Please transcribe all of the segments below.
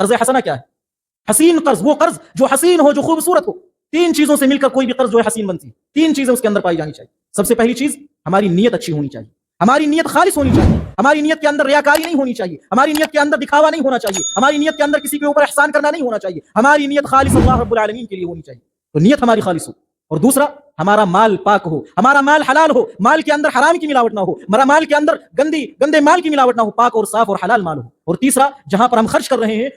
قرض حسنہ کیا ہے؟ حسین قرض، وہ قرض جو حسین ہو، جو خوبصورت ہو. تین چیزوں سے مل کر کوئی بھی قرض جو ہے حسین بنتی ہے. تین چیزیں اس کے اندر پائی جانی چاہیے. سب سے پہلی چیز ہماری نیت اچھی ہونی چاہیے. ہماری نیت خالص ہونی چاہیے. ہماری نیت کے اندر ریاکاری نہیں ہونی چاہیے. ہماری نیت کے اندر دکھاوا نہیں ہونا چاہیے. ہماری نیت کے اندر کسی کے اوپر احسان کرنا نہیں ہونا چاہیے. ہماری نیت خالص اللہ رب العالمین کے لیے ہونی چاہیے. تو نیت ہماری خالص ہو. اور دوسرا، ہمارا مال پاک ہو، ہمارا مال حلال ہو، مال کے اندر حرام کی ملاوٹ نہ ہو، ہمارا مال کے اندر گندے مال کی ملاوٹ نہ ہو، پاک اور صاف اور حلال مال ہو. اور تیسرا، جہاں پر ہم خرچ کر رہے ہیں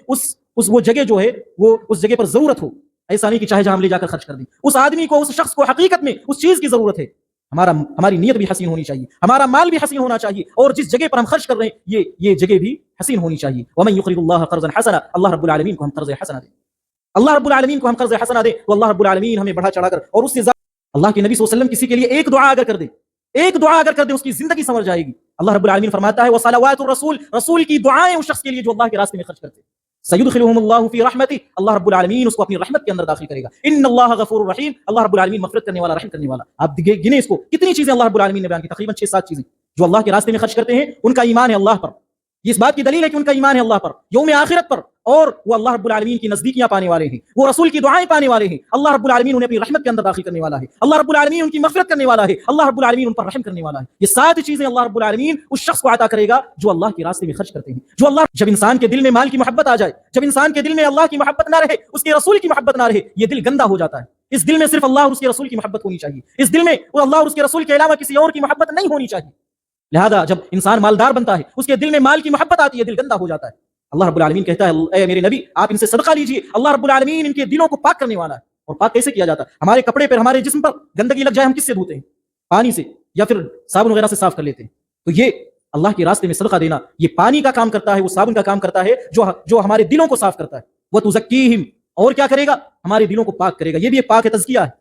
وہ جگہ جو ہے وہ اس جگہ پر ضرورت ہو. ایسا نہیں کہ چاہے جہاں ہم لے جا کر خرچ کر دیں. اس آدمی کو، اس شخص کو حقیقت میں اس چیز کی ضرورت ہے. ہماری نیت بھی حسین ہونی چاہیے، ہمارا مال بھی حسین ہونا چاہیے، اور جس جگہ پر ہم خرچ کر رہے ہیں یہ جگہ بھی حسین ہونی چاہیے. ومن يقرض الله قرضا حسنا، اللہ رب العالمین کو ہم قرض حسنا دیں. اللہ رب العالمین کو ہم قرض حسنا دیں تو اللہ رب العالمین ہمیں بڑھا چڑھا کر اور اس سے اللہ کے نبی صلی اللہ علیہ وسلم کسی کے لیے ایک دعا اگر کر دے اس کی زندگی سنور جائے گی. اللہ رب العالمین فرماتا ہے وصلوات الرسول، رسول کی دعائیں اس شخص کے لیے جو اللہ کے راستے میں خرچ کرتے ہیں. سیدخلهم اللہ فی رحمتہ، اللہ رب العالمین اس کو اپنی رحمت کے اندر داخل کرے گا. ان اللہ غفور رحیم، اللہ رب العالمین مغفرت کرنے والا، رحم کرنے والا. آپ گنے اس کو کتنی چیزیں اللہ رب العالمین نے بیان کی، تقریباً 6-7 چیزیں جو اللہ کے راستے میں خرچ کرتے ہیں. ان کا ایمان ہے اللہ پر، یہ اس بات کی دلیل ہے کہ ان کا ایمان ہے اللہ پر، یوم آخرت پر، اور وہ اللہ رب العالمین کی نزدیکیاں پانے والے ہیں، وہ رسول کی دعائیں پانے والے ہیں. اللہ رب العالمین انہیں اپنی رحمت کے اندر داخل کرنے والا ہے. اللہ رب العالمین ان کی مغفرت کرنے والا ہے. اللہ رب العالمین ان پر رحم کرنے والا ہے. یہ 7 چیزیں اللہ رب العالمین اس شخص کو عطا کرے گا جو اللہ کے راستے میں خرچ کرتے ہیں. جب انسان کے دل میں مال کی محبت آ جائے، جب انسان کے دل میں اللہ کی محبت نہ رہے، اس کے رسول کی محبت نہ رہے، یہ دل گندا ہو جاتا ہے. اس دل میں صرف اللہ اور اس کے رسول کی محبت ہونی چاہیے. اس دل میں اللہ اور اس کے رسول کے علاوہ کسی اور کی محبت نہیں ہونی چاہیے. لہذا جب انسان مالدار بنتا ہے، اس کے دل میں مال کی محبت آتی ہے، دل گندا ہو جاتا ہے. اللہ رب العالمین کہتا ہے اے میرے نبی آپ ان سے صدقہ لیجئے، اللہ رب العالمین ان کے دلوں کو پاک کرنے والا ہے. اور پاک کیسے کیا جاتا ہے؟ ہمارے کپڑے پر، ہمارے جسم پر گندگی لگ جائے ہم کس سے دھوتے ہیں؟ پانی سے، یا پھر صابن وغیرہ سے صاف کر لیتے ہیں. تو یہ اللہ کے راستے میں صدقہ دینا، یہ پانی کا کام کرتا ہے، وہ صابن کا کام کرتا ہے جو ہمارے دلوں کو صاف کرتا ہے. وَتُزَكِّيهِمْ، اور کیا کرے گا؟ ہمارے دلوں کو پاک کرے گا. یہ بھی ایک پاک تزکیہ ہے.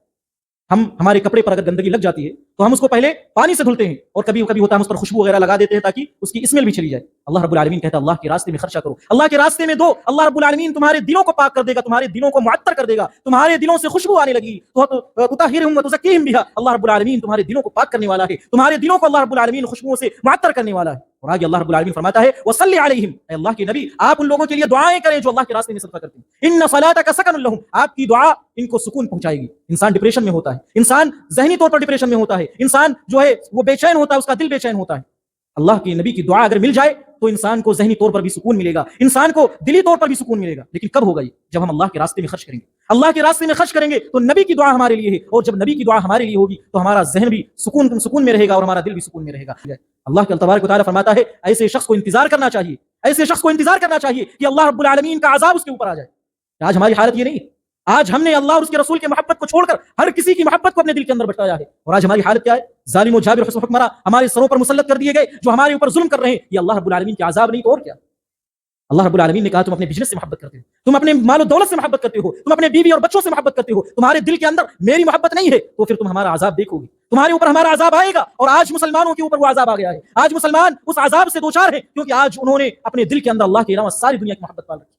ہمارے کپڑے پر اگر گندگی لگ جاتی ہے تو ہم اس کو پہلے پانی سے دھلتے ہیں، اور کبھی کبھی ہوتا ہے ہم اس پر خوشبو وغیرہ لگا دیتے ہیں تاکہ اس کی اسمیل بھی چلی جائے. اللہ رب العالمین کہتا ہے اللہ کے راستے میں خرچہ کرو، اللہ کے راستے میں دو. اللہ رب العالمین تمہارے دلوں کو پاک کر دے گا، تمہارے دلوں کو معطر کر دے گا، تمہارے دلوں سے خوشبو آنے لگی. تطہرہم وتزکیہم بہا، اللہ رب العالمین تمہارے دلوں کو پاک کرنے والا ہے، تمہارے دلوں کو اللہ رب العالمین خوشبوؤں سے معطر کرنے والا ہے. اور آگے اللہ رب العالمین فرماتا ہے وصلی علیہم، اے اللہ کے نبی آپ ان لوگوں کے لیے دعائیں کریں جو اللہ کے راستے میں صدقہ کرتے ہیں. ان صلاتک سکن لہم، آپ کی دعا ان کو سکون پہنچائے گی. انسان ڈپریشن میں ہوتا ہے، انسان ذہنی طور پر ڈپریشن میں ہوتا ہے، انسان جو ہے وہ بے چین ہوتا ہے، اس کا دل بے چین ہوتا ہے. اللہ کے نبی کی دعا اگر مل جائے تو انسان کو ذہنی طور پر بھی سکون ملے گا، انسان کو دلی طور پر بھی سکون ملے گا. لیکن کب ہوگا یہ؟ جب ہم اللہ کے راستے میں خرچ کریں گے. اللہ کے راستے میں خرچ کریں گے تو نبی کی دعا ہمارے لیے ہے، اور جب نبی کی دعا ہمارے لیے ہوگی تو ہمارا ذہن بھی سکون میں رہے گا اور ہمارا دل بھی سکون میں رہے گا. اللہ کے تبارک و تعالیٰ فرماتا ہے ایسے شخص کو انتظار کرنا چاہیے، ایسے شخص کو انتظار کرنا چاہیے کہ اللہ رب العالمین کا عذاب اس کے اوپر آ جائے. آج ہماری حالت یہ نہیں ہے. آج ہم نے اللہ اور اس کے رسول کی محبت کو چھوڑ کر ہر کسی کی محبت کو اپنے دل کے اندر بٹایا ہے. اور آج ہماری حالت کیا ہے؟ ظالم و جابر حکمراں ہمارے سروں پر مسلط کر دیے گئے جو ہمارے اوپر ظلم کر رہے ہیں. یہ اللہ رب العالمین کے عذاب نہیں تو اور کیا؟ اللہ رب العالمین نے کہا تم اپنے بزنس سے محبت کرتے ہو، تم اپنے مال و دولت سے محبت کرتے ہو، تم اپنے بیوی اور بچوں سے محبت کرتے ہو، تمہارے دل کے اندر میری محبت نہیں ہے، تو پھر تم ہمارا عذاب دیکھو گے، تمہارے اوپر ہمارا عذاب آئے گا. اور آج مسلمانوں کے اوپر وہ عذاب آ گیا ہے. آج مسلمان اس عذاب سے دوچار ہیں کیونکہ آج انہوں نے اپنے دل کے اندر اللہ کے علاوہ ساری دنیا کی محبت پال رکھی.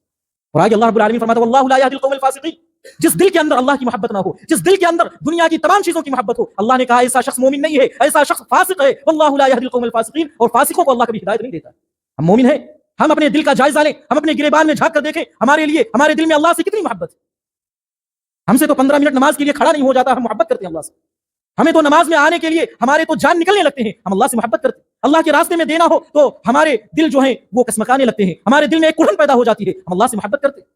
اور آگے اللہ رب العالمین فرماتا ہے واللہ لا یہدی القوم الفاسقین. جس دل کے اندر اللہ کی محبت نہ ہو، جس دل کے اندر دنیا کی تمام چیزوں کی محبت ہو، اللہ نے کہا ایسا شخص مومن نہیں ہے، ایسا شخص فاسق ہے. واللہ لا یہدی القوم الفاسقین. اور فاسقوں کو اللہ کبھی ہدایت نہیں دیتا. ہم مومن ہیں، ہم اپنے دل کا جائزہ لیں، ہم اپنے گریبان میں جھانک کر دیکھیں ہمارے لیے ہمارے دل میں اللہ سے کتنی محبت ہے. ہم سے تو 15 منٹ نماز کے لیے کھڑا نہیں ہو جاتا، ہم محبت کرتے ہیں اللہ سے. ہمیں تو نماز میں آنے کے لیے ہمارے تو جان نکلنے لگتے ہیں، ہم اللہ سے محبت کرتے ہیں. اللہ کے راستے میں دینا ہو تو ہمارے دل جو ہیں وہ کسمکانے لگتے ہیں، ہمارے دل میں ایک کڑھن پیدا ہو جاتی ہے، ہم اللہ سے محبت کرتے ہیں.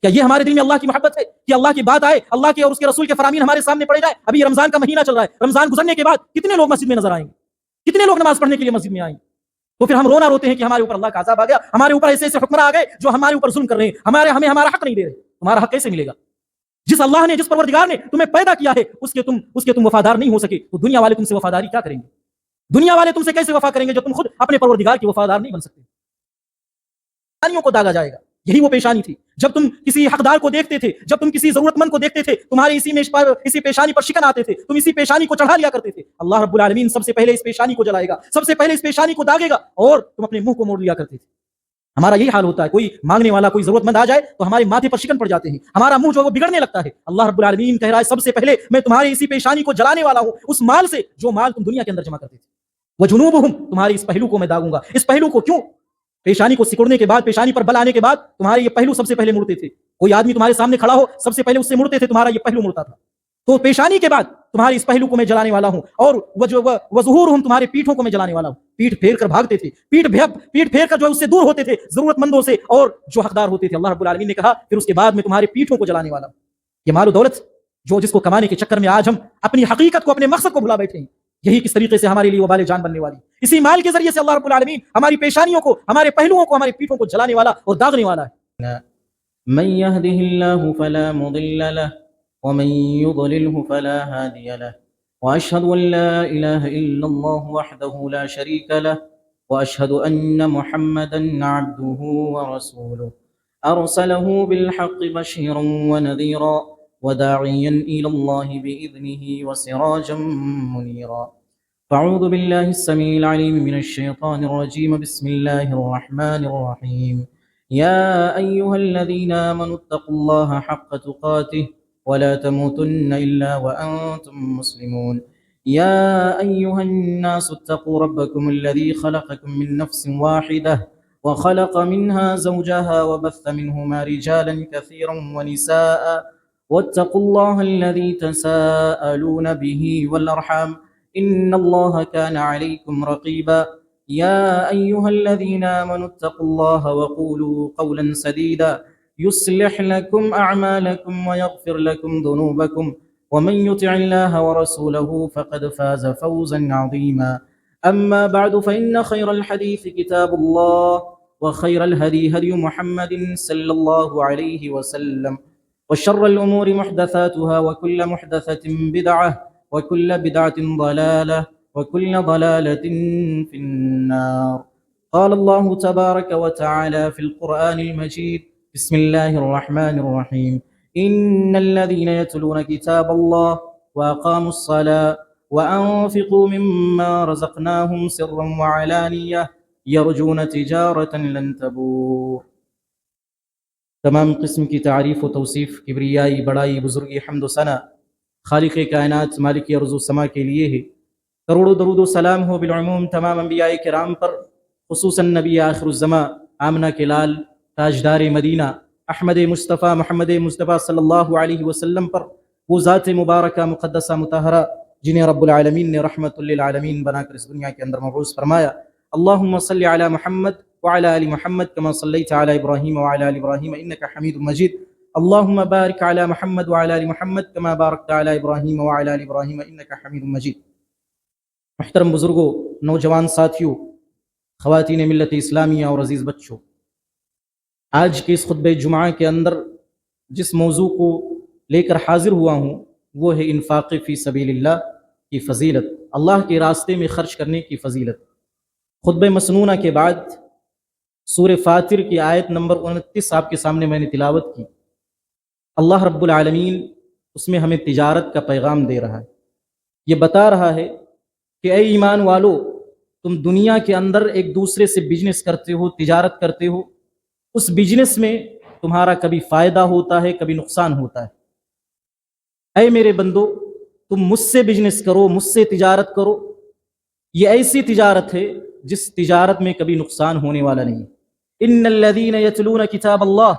کیا یہ ہمارے دل میں اللہ کی محبت ہے کہ اللہ کی بات آئے، اللہ کے اور اس کے رسول کے فرامین ہمارے سامنے پڑے جائے؟ ابھی رمضان کا مہینہ چل رہا ہے، رمضان گزرنے کے بعد کتنے لوگ مسجد میں نظر آئیں گے، کتنے لوگ نماز پڑھنے کے لیے مسجد میں آئیں گے؟ تو پھر ہم روتے ہیں کہ ہمارے اوپر اللہ کا عذاب آ گیا، ہمارے اوپر ایسے حکمراں آ گئے جو ہمارے اوپر ظلم کر رہے ہیں، ہمیں ہمارا حق نہیں دے رہے. تمہارا حق کیسے ملے گا؟ جس اللہ نے، جس پروردگار نے تمہیں پیدا کیا ہے اس کے تم وفادار نہیں ہو سکے تو دنیا والے تم سے وفاداری کیا کریں گے؟ دنیا والے تم سے کیسے وفا کریں گے جو تم خود اپنے پروردگار کے وفادار نہیں بن سکتے؟ پیشانیوں کو داغا جائے گا. یہی وہ پیشانی تھی جب تم کسی حقدار کو دیکھتے تھے، جب تم کسی ضرورت مند کو دیکھتے تھے، تمہارے اسی پیشانی پر شکن آتے تھے، تم اسی پیشانی کو چڑھا لیا کرتے تھے. اللہ رب العالمین سب سے پہلے اس پیشانی کو جلائے گا، سب سے پہلے اس پیشانی کو داغے گا، اور تم اپنے منہ کو موڑ لیا کرتے تھے. ہمارا یہی حال ہوتا ہے، کوئی مانگنے والا، کوئی ضرورت مند آ جائے تو ہمارے ماتھے پر شکن پڑ جاتے ہیں، ہمارا منہ جو وہ بگڑنے لگتا ہے. اللہ رب العالمین کہہ رہا ہے سب سے پہلے میں تمہاری اسی پیشانی کو جلانے والا ہوں، اس مال سے جو مال تم دنیا کے اندر جمع کرتے تھے. وجنوبہم، تمہاری اس پہلو کو میں داغوں گا. اس پہلو کو کیوں؟ پیشانی کو سکڑنے کے بعد، پیشانی پر بل آنے کے بعد تمہارے یہ پہلو سب سے پہلے مڑتے تھے. کوئی آدمی تمہارے سامنے کھڑا ہو سب سے پہلے اس سے مڑتے تھے، تمہارا یہ پہلو مڑتا تھا. تو پیشانی کے بعد تمہارے اس پہلو کو میں جلانے والا ہوں، اور وظہورہم تمہارے پیٹھوں کو میں جلانے والا ہوں. پیٹھ پھیر کر بھاگتے تھے، پیٹھ پھیر کر جو اس سے دور ہوتے تھے، ضرورت مندوں سے اور جو حقدار ہوتے تھے. اللہ رب العالمین نے کہا پھر اس کے بعد میں تمہارے پیٹھوں کو جلانے والا ہوں. یہ مال و دولت جس کو کمانے کے چکر میں آج ہم اپنی حقیقت کو، اپنے مقصد کو بھلا بیٹھے ہیں، یہی کس طریقے سے ہمارے لیے وبال جان بننے والی. اسی مال کے ذریعے سے اللہ رب العالمین ہماری پیشانیوں کو، ہمارے پہلوؤں کو، ہمارے پیٹھوں کو جلانے والا اور داغنے والا ہے. من يهده الله فلا مضل له ومن يضلله فلا هادي له وأشهد أن لا إله إلا الله وحده لا شريك له وأشهد أن محمدا عبده ورسوله أرسله بالحق بشيرا ونذيرا وداعيا إلى الله بإذنه وسراجا منيرا. فأعوذ بالله السميع العليم من الشيطان الرجيم. بسم الله الرحمن الرحيم. يا أيها الذين آمنوا اتقوا الله حق تقاته ولا تموتن إلا وأنتم مسلمون. يا أيها الناس اتقوا ربكم الذي خلقكم من نفس واحدة وخلق منها زوجها وبث منهما رجالا كثيرا ونساء واتقوا الله الذي تساءلون به والأرحام إن الله كان عليكم رقيبا. يا أيها الذين آمنوا اتقوا الله وقولوا قولا سديدا يصلح لكم أعمالكم ويغفر لكم ذنوبكم ومن يطع الله ورسوله فقد فاز فوزا عظيما. أما بعد فإن خير الحديث كتاب الله وخير الهدي هدي محمد صلى الله عليه وسلم وشر الأمور محدثاتها وكل محدثة بدعة وكل بدعة ضلالة وكل ضلالة في النار. قال الله تبارك وتعالى في القرآن المجيد. بسم الله الرحمن الرحيم. إن الذين يتلون كتاب الله وأقاموا الصلاة وأنفقوا مما رزقناهم سرا وعلانية يرجون تجارة لن تبور. تمام قسم کی تعریف و توصیف، کبریائی، بڑائی، بزرگی، حمد و ثنا خالق کائنات، مالک ارض و سما کے لیے ہے. کروڑوں درود و سلام ہو بالعموم تمام انبیاء کرام پر، خصوصاً نبی آخر الزماں آمنہ کے لال، تاجدار مدینہ، احمد مصطفیٰ محمد مصطفیٰ صلی اللہ علیہ وسلم پر، وہ ذات مبارکہ مقدسہ مطہرہ جنہیں رب العالمین نے رحمت للعالمین بنا کر اس دنیا کے اندر مبعوث فرمایا. اللہم صلی علی محمد وعلی آل محمد کما صلیت علی ابراہیم وعلی آل ابراہیم انک حمید مجید. اللہم بارک علی محمد وعلی آل محمد کما بارکت علی ابراہیم وعلی آل ابراہیم انک حمید مجید. محترم بزرگوں، نوجوان ساتھیوں، خواتین ملت اسلامیہ اور عزیز بچوں، آج کے اس خطبہ جمعہ کے اندر جس موضوع کو لے کر حاضر ہوا ہوں وہ ہے انفاق فی سبیل اللہ کی فضیلت، اللہ کے راستے میں خرچ کرنے کی فضیلت. خطبہ مسنونہ کے بعد سورہ فاطر کی آیت نمبر 29 آپ کے سامنے میں نے تلاوت کی. اللہ رب العالمین اس میں ہمیں تجارت کا پیغام دے رہا ہے. یہ بتا رہا ہے کہ اے ایمان والو، تم دنیا کے اندر ایک دوسرے سے بزنس کرتے ہو، تجارت کرتے ہو، اس بزنس میں تمہارا کبھی فائدہ ہوتا ہے، کبھی نقصان ہوتا ہے. اے میرے بندو، تم مجھ سے بزنس کرو، مجھ سے تجارت کرو. یہ ایسی تجارت ہے جس تجارت میں کبھی نقصان ہونے والا نہیں. ان الذین یتلون کتاب اللہ،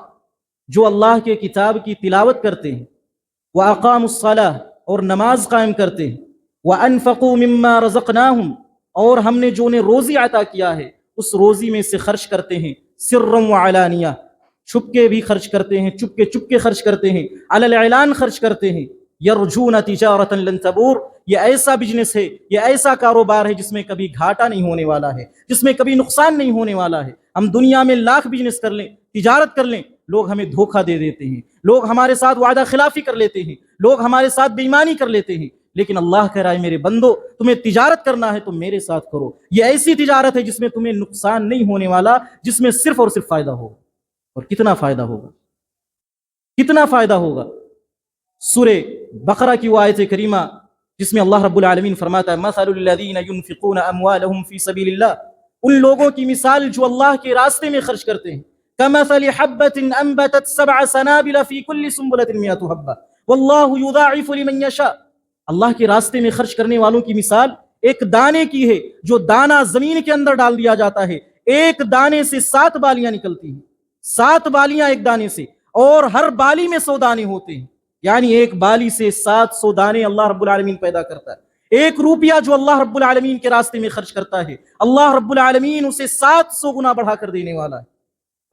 جو اللہ کے کتاب کی تلاوت کرتے ہیں، واقاموا الصلاۃ، اور نماز قائم کرتے ہیں، وانفقوا مما رزقناہم، اور ہم نے جو انہیں روزی عطا کیا ہے اس روزی میں سے خرچ کرتے ہیں، سرا وعلانیہ، چھپ کے بھی خرچ کرتے ہیں، چپ کے خرچ کرتے ہیں، علی الاعلان خرچ کرتے ہیں. یرجون تجارتا لن تبور، یہ ایسا بزنس ہے، یہ ایسا کاروبار ہے جس میں کبھی گھاٹا نہیں ہونے والا ہے، جس میں کبھی نقصان نہیں ہونے والا ہے. ہم دنیا میں لاکھ بزنس کر لیں، تجارت کر لیں، لوگ ہمیں دھوکہ دے دیتے ہیں، لوگ ہمارے ساتھ وعدہ خلافی کر لیتے ہیں، لوگ ہمارے ساتھ بے ایمانی کر لیتے ہیں. لیکن اللہ کہہ رہا ہے میرے بندو، تمہیں تجارت کرنا ہے تو میرے ساتھ کرو. یہ ایسی تجارت ہے جس میں تمہیں نقصان نہیں ہونے والا، جس میں صرف اور صرف فائدہ ہوگا. اور کتنا فائدہ ہوگا، کتنا فائدہ ہوگا. سورہ بقرہ کی وہ آیت کریمہ جس میں اللہ رب العالمین فرماتا ہے مثل الذین ينفقون اموالهم فی سبیل اللہ، ان لوگوں کی مثال جو اللہ کے راستے میں خرچ کرتے ہیں، کمثل حبة انبتت 7 سنابل فی کل سنبلۃ 100 حبہ واللہ یضاعف لمن یشاء. اللہ کے راستے میں خرچ کرنے والوں کی مثال ایک دانے کی ہے جو دانہ زمین کے اندر ڈال دیا جاتا ہے، ایک دانے سے 7 بالیاں نکلتی ہیں، 7 بالیاں ایک دانے سے، اور ہر بالی میں 100 دانے ہوتے ہیں، یعنی ایک بالی سے 700 دانے اللہ رب العالمین پیدا کرتا ہے۔ ایک روپیہ جو اللہ رب العالمین کے راستے میں خرچ کرتا ہے، اللہ رب العالمین اسے 700 گنا بڑھا کر دینے والا ہے۔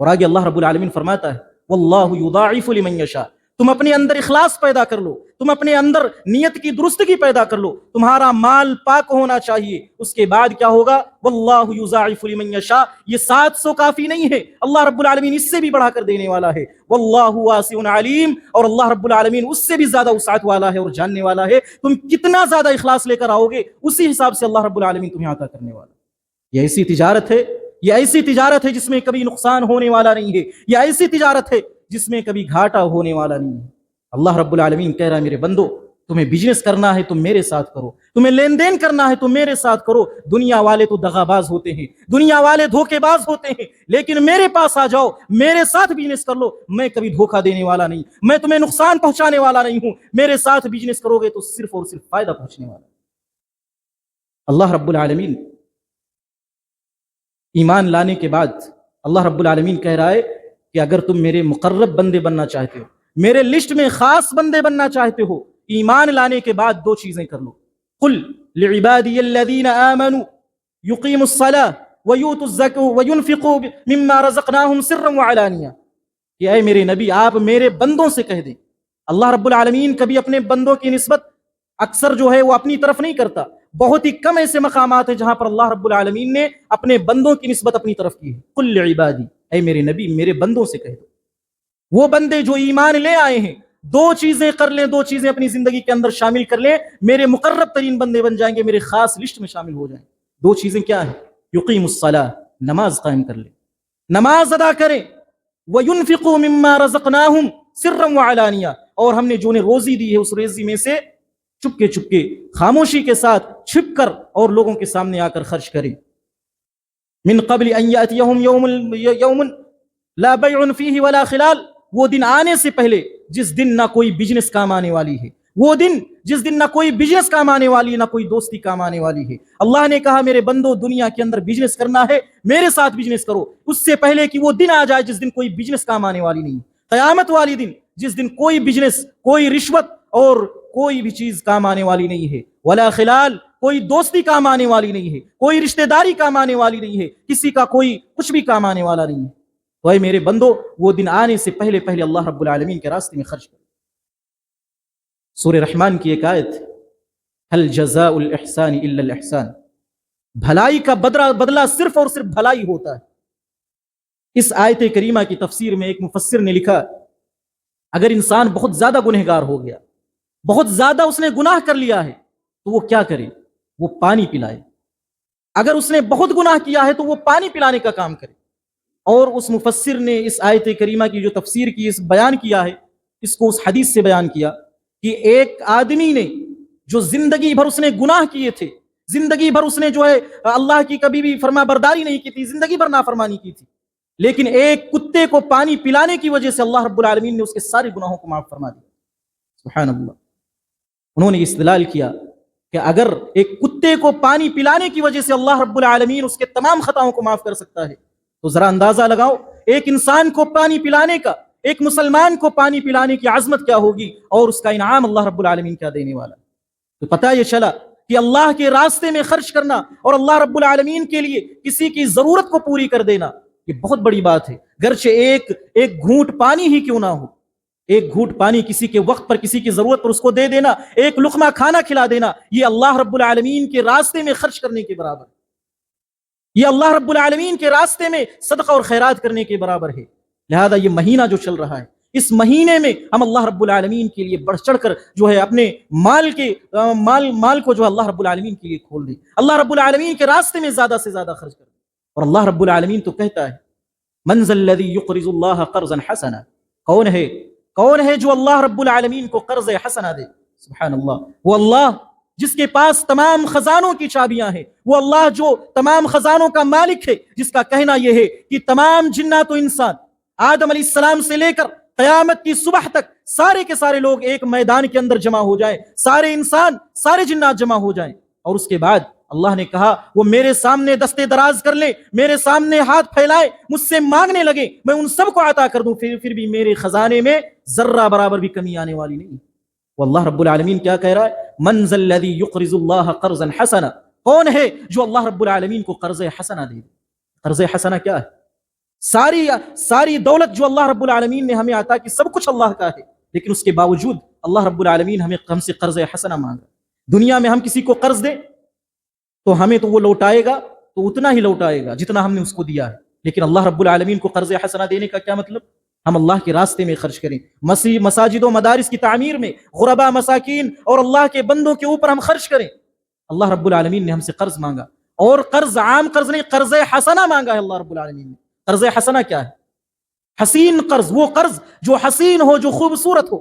اور آگے اللہ رب العالمین فرماتا ہے واللہ یضاعف لمن یشاء، تم اپنے اندر اخلاص پیدا کر لو، تم اپنے اندر نیت کی درستگی پیدا کر لو، تمہارا مال پاک ہونا چاہیے، اس کے بعد کیا ہوگا؟ واللہ یضاعف لمن یشاء، یہ 700 کافی نہیں ہے، اللہ رب العالمین اس سے بھی بڑھا کر دینے والا ہے۔ واللہ واسع علیم، اور اللہ رب العالمین اس سے بھی زیادہ وسعت والا ہے اور جاننے والا ہے، تم کتنا زیادہ اخلاص لے کر آؤ گے اسی حساب سے اللہ رب العالمین تمہیں عطا کرنے والا ہے۔ یہ ایسی تجارت ہے، یہ ایسی تجارت ہے جس میں کبھی نقصان ہونے والا نہیں ہے، یہ ایسی تجارت ہے جس میں کبھی گھاٹا ہونے والا نہیں ہے۔ اللہ رب العالمین کہہ رہا ہے میرے بندو، تمہیں بزنس کرنا ہے تم میرے ساتھ کرو، تمہیں لین دین کرنا ہے تم میرے ساتھ کرو۔ دنیا والے تو دغا باز ہوتے ہیں، دنیا والے دھوکے باز ہوتے ہیں، لیکن میرے پاس آ جاؤ، میرے ساتھ بزنس کر لو، میں کبھی دھوکہ دینے والا نہیں، میں تمہیں نقصان پہنچانے والا نہیں ہوں، میرے ساتھ بزنس کرو گے تو صرف اور صرف فائدہ پہنچنے والا ہے۔ اللہ رب العالمین ایمان لانے کے بعد اللہ رب العالمین کہہ رہا ہے کہ اگر تم میرے مقرب بندے بننا چاہتے ہو، میرے لسٹ میں خاص بندے بننا چاہتے ہو، ایمان لانے کے بعد 2 چیزیں کر لو۔ قل لعبادی الذین آمنوا یقیموا الصلاۃ ویؤتوا الزکاۃ وینفقوا مما رزقناہم سرا وعلانیہ، کہ اے میرے نبی آپ میرے بندوں سے کہہ دیں۔ اللہ رب العالمین کبھی اپنے بندوں کی نسبت اکثر جو ہے وہ اپنی طرف نہیں کرتا، بہت ہی کم ایسے مقامات ہیں جہاں پر اللہ رب العالمین نے اپنے بندوں کی نسبت اپنی طرف کی ہے۔ قل لعبادی، اے میرے نبی میرے بندوں سے کہہ دو، وہ بندے جو ایمان لے آئے ہیں 2 چیزیں کر لیں، 2 چیزیں اپنی زندگی کے اندر شامل کر لیں، میرے مقرب ترین بندے بن جائیں گے، میرے خاص لسٹ میں شامل ہو جائیں۔ 2 چیزیں کیا ہیں؟ یقیم الصلاۃ، نماز قائم کر لیں، نماز ادا کریں، وینفقوا مما رزقناہم سرا وعلانیہ، اور ہم نے جو انہیں روزی دی ہے اس روزی میں سے چپکے چپکے، خاموشی کے ساتھ، چھپ کر اور لوگوں کے سامنے آ کر خرچ کریں۔ من قبل ان یاتیہم یوم لا بیع فیہ ولا خلال، وہ دن آنے سے پہلے جس دن نہ کوئی بزنس کام آنے والی ہے، وہ دن جس دن نہ کوئی بزنس کام آنے والی ہے، نہ کوئی دوستی کام آنے والی ہے۔ اللہ نے کہا میرے بندو دنیا کے اندر بزنس کرنا ہے میرے ساتھ بزنس کرو، اس سے پہلے کہ وہ دن آ جائے جس دن کوئی بزنس کام آنے والی نہیں، قیامت والی دن جس دن کوئی بزنس، کوئی رشوت اور کوئی بھی چیز کام آنے والی نہیں ہے، ولا خلال، کوئی دوستی کام آنے والی نہیں ہے، کوئی رشتہ داری کام آنے والی نہیں ہے، کسی کا کوئی کچھ بھی کام آنے والا نہیں ہے۔ تو اے میرے بندو وہ دن آنے سے پہلے پہلے اللہ رب العالمین کے راستے میں خرچ کرو۔ سورہ رحمان کی ایک آیت، هل جزاء الاحسان الا الاحسان، بھلائی کا بدلہ صرف اور صرف بھلائی ہوتا ہے۔ اس آیت کریمہ کی تفسیر میں ایک مفسر نے لکھا اگر انسان بہت زیادہ گنہگار ہو گیا، بہت زیادہ اس نے گناہ کر لیا ہے تو وہ کیا کرے؟ وہ پانی پلائے۔ اگر اس نے بہت گناہ کیا ہے تو وہ پانی پلانے کا کام کرے۔ اور اس مفسر نے اس آیت کریمہ کی جو تفسیر کی، اس بیان کیا ہے، اس کو اس حدیث سے بیان کیا کہ ایک آدمی نے جو زندگی بھر اس نے گناہ کیے تھے، زندگی بھر اس نے جو ہے اللہ کی کبھی بھی فرما برداری نہیں کی تھی، زندگی بھر نافرمانی کی تھی، لیکن ایک کتے کو پانی پلانے کی وجہ سے اللہ رب العالمین نے اس کے سارے گناہوں کو معاف فرما دیا۔ سبحان اللہ۔ انہوں نے استدلال کیا کہ اگر ایک کتے کو پانی پلانے کی وجہ سے اللہ رب العالمین اس کے تمام خطاؤں کو معاف کر سکتا ہے، تو ذرا اندازہ لگاؤ ایک انسان کو پانی پلانے کا، ایک مسلمان کو پانی پلانے کی عظمت کیا ہوگی، اور اس کا انعام اللہ رب العالمین کیا دینے والا۔ تو پتہ یہ چلا کہ اللہ کے راستے میں خرچ کرنا اور اللہ رب العالمین کے لیے کسی کی ضرورت کو پوری کر دینا یہ بہت بڑی بات ہے، گرچہ ایک گھونٹ پانی ہی کیوں نہ ہو، ایک گھونٹ پانی کسی کے وقت پر، کسی کی ضرورت پر اس کو دے دینا، ایک لقمہ کھانا کھلا دینا، یہ اللہ رب العالمین کے راستے میں خرچ کرنے کے برابر ہے، یہ اللہ رب العالمین کے راستے میں صدقہ اور خیرات کرنے کے برابر ہے۔ لہذا یہ مہینہ جو چل رہا ہے، اس مہینے میں ہم اللہ رب العالمین کے لیے بڑھ چڑھ کر جو ہے اپنے مال کو جو اللہ رب العالمین کے لیے کھول دیں، اللہ رب العالمین کے راستے میں زیادہ سے زیادہ خرچ کریں۔ اور اللہ رب العالمین تو کہتا ہے من ذا الذی یقرض اللہ قرضا حسنا، کون ہے جو اللہ رب العالمین کو قرض حسنا دے؟ سبحان اللہ، وہ اللہ جس کے پاس تمام خزانوں کی چابیاں ہیں، وہ اللہ جو تمام خزانوں کا مالک ہے، جس کا کہنا یہ ہے کہ تمام جنات و انسان آدم علیہ السلام سے لے کر قیامت کی صبح تک سارے کے سارے لوگ ایک میدان کے اندر جمع ہو جائیں، سارے انسان، سارے جنات جمع ہو جائیں، اور اس کے بعد اللہ نے کہا وہ میرے سامنے دستے دراز کر لے، میرے سامنے ہاتھ پھیلائے، مجھ سے مانگنے لگے، میں ان سب کو عطا کر دوں، پھر بھی میرے خزانے میں ذرہ برابر بھی کمی آنے والی نہیں۔ واللہ رب العالمین کیا کہہ رہا ہے؟ من ذا الذی یقرض اللہ قرضا حسنا، کون ہے جو اللہ رب العالمین کو قرض حسنہ دے؟ قرض حسنہ کیا ہے؟ ساری دولت جو اللہ رب العالمین نے ہمیں عطا کی، سب کچھ اللہ کا ہے، لیکن اس کے باوجود اللہ رب العالمین ہم سے قرض حسنہ مانگا۔ دنیا میں ہم کسی کو قرض دیں تو ہمیں تو وہ لوٹائے گا تو اتنا ہی لوٹائے گا جتنا ہم نے اس کو دیا ہے، لیکن اللہ رب العالمین کو قرض حسنہ دینے کا کیا مطلب؟ ہم اللہ کے راستے میں خرچ کریں، مساجد و مدارس کی تعمیر میں، غربا مساکین اور اللہ کے بندوں کے اوپر ہم خرچ کریں۔ اللہ رب العالمین نے ہم سے قرض مانگا، اور قرض عام قرض نہیں، قرض حسنہ مانگا ہے اللہ رب العالمین نے۔ قرض حسنہ کیا ہے؟ حسین قرض، وہ قرض جو حسین ہو، جو خوبصورت ہو۔